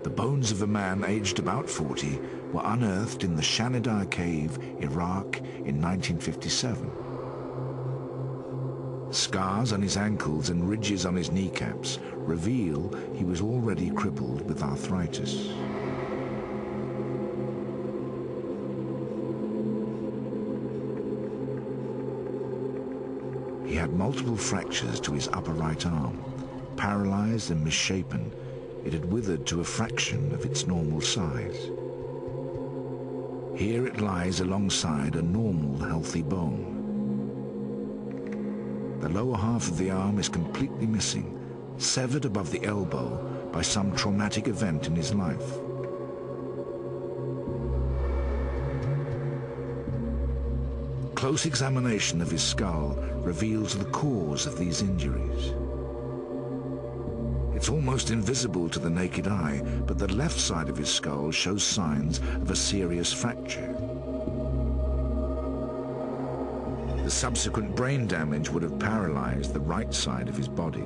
The bones of a man aged about 40 were unearthed in the Shanidar Cave, Iraq, in 1957. Scars on his ankles and ridges on his kneecaps reveal he was already crippled with arthritis. He had multiple fractures to his upper right arm. Paralyzed and misshapen, it had withered to a fraction of its normal size. Here it lies alongside a normal, healthy bone. The lower half of the arm is completely missing, severed above the elbow by some traumatic event in his life. Close examination of his skull reveals the cause of these injuries. It's almost invisible to the naked eye, but the left side of his skull shows signs of a serious fracture. The subsequent brain damage would have paralyzed the right side of his body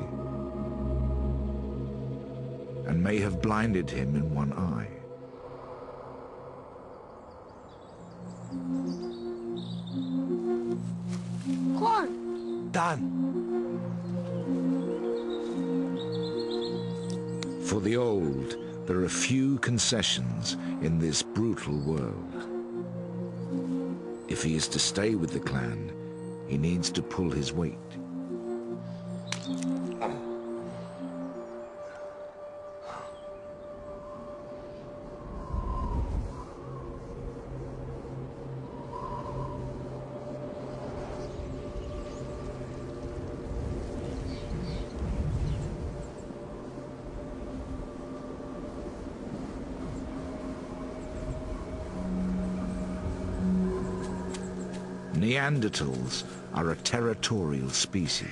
and may have blinded him in one eye. Done. For the old, there are few concessions in this brutal world. If he is to stay with the clan, he needs to pull his weight. Neanderthals are a territorial species.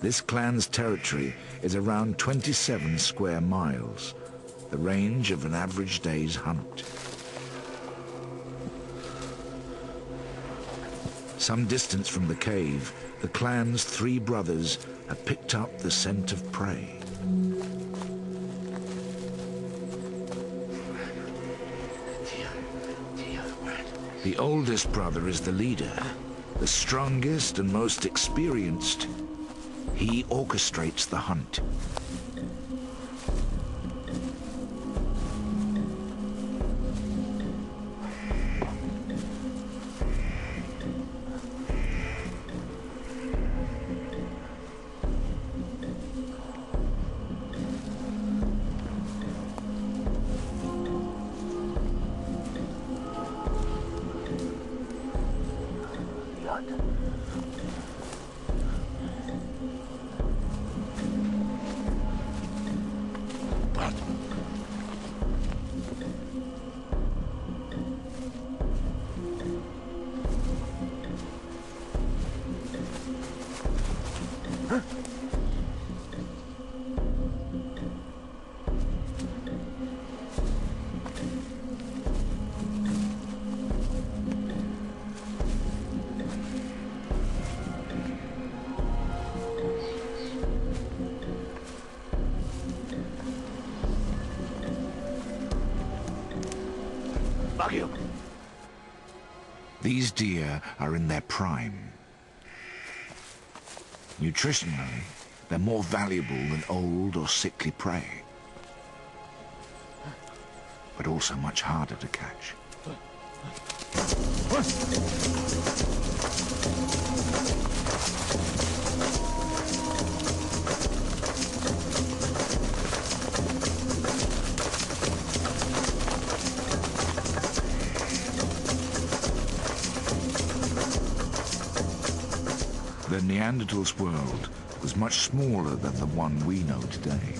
This clan's territory is around 27 square miles, the range of an average day's hunt. Some distance from the cave, the clan's 3 brothers have picked up the scent of prey. The oldest brother is the leader, the strongest and most experienced. He orchestrates the hunt. These deer are in their prime. Nutritionally, they're more valuable than old or sickly prey, but also much harder to catch. The Neanderthals' world was much smaller than the one we know today.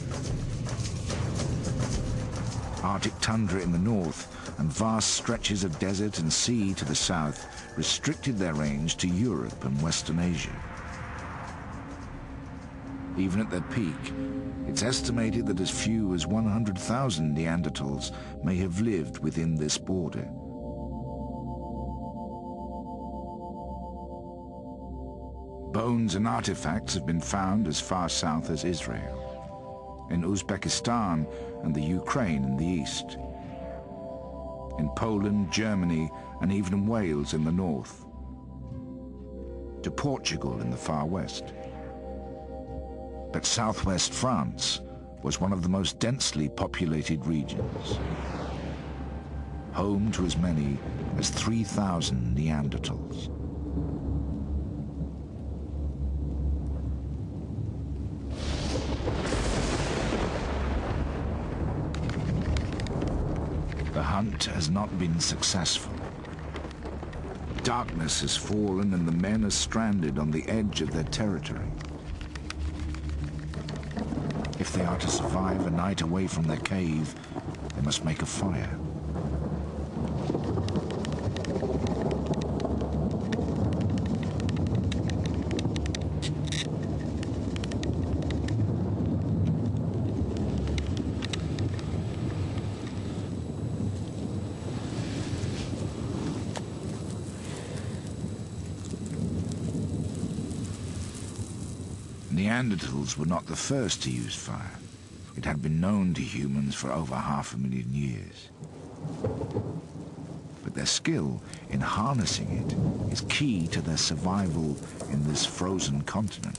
Arctic tundra in the north and vast stretches of desert and sea to the south restricted their range to Europe and Western Asia. Even at their peak, it's estimated that as few as 100,000 Neanderthals may have lived within this border. Bones and artifacts have been found as far south as Israel. in Uzbekistan and the Ukraine in the east, in Poland, Germany, and even Wales in the north, to Portugal in the far west. But southwest France was one of the most densely populated regions, home to as many as 3,000 Neanderthals. The hunt has not been successful. Darkness has fallen and the men are stranded on the edge of their territory. If they are to survive a night away from their cave, they must make a fire. Neanderthals were not the first to use fire. It had been known to humans for over 500,000 years. But their skill in harnessing it is key to their survival in this frozen continent.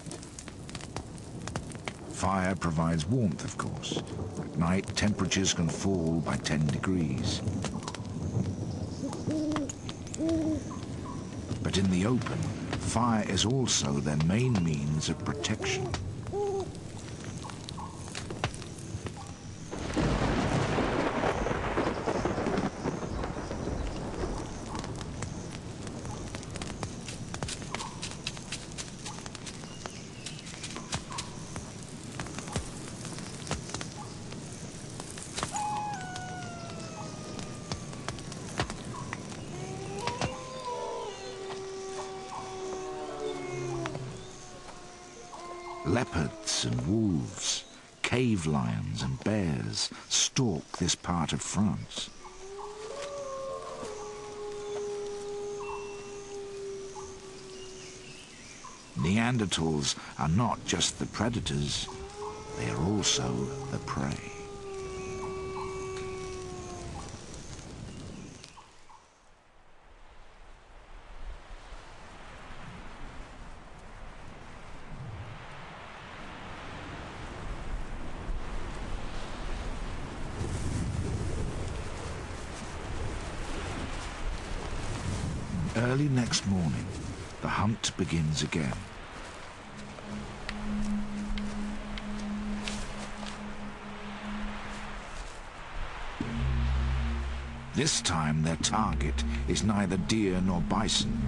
Fire provides warmth, of course. At night, temperatures can fall by 10 degrees. But in the open, fire is also their main means of protection. Leopards and wolves, cave lions and bears stalk this part of France. Neanderthals are not just the predators, they are also the prey. Early next morning, the hunt begins again. This time their target is neither deer nor bison.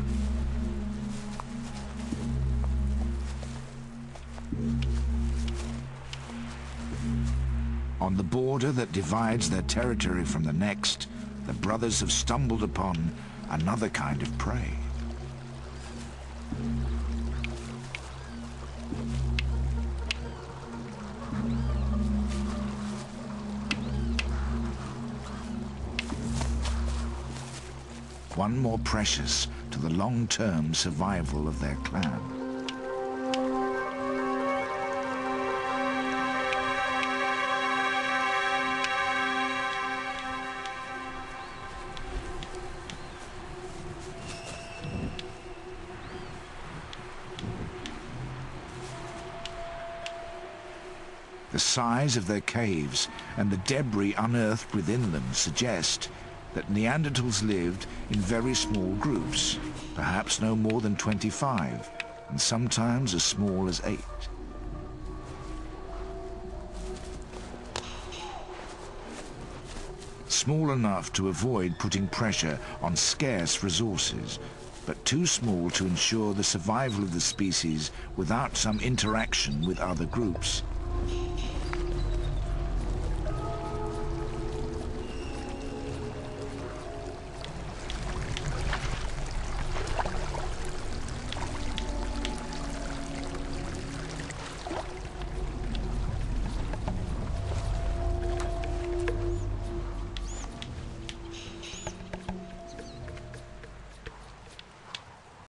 On the border that divides their territory from the next, the brothers have stumbled upon another kind of prey. One more precious to the long-term survival of their clan. The size of their caves and the debris unearthed within them suggest that Neanderthals lived in very small groups, perhaps no more than 25, and sometimes as small as 8. Small enough to avoid putting pressure on scarce resources, but too small to ensure the survival of the species without some interaction with other groups.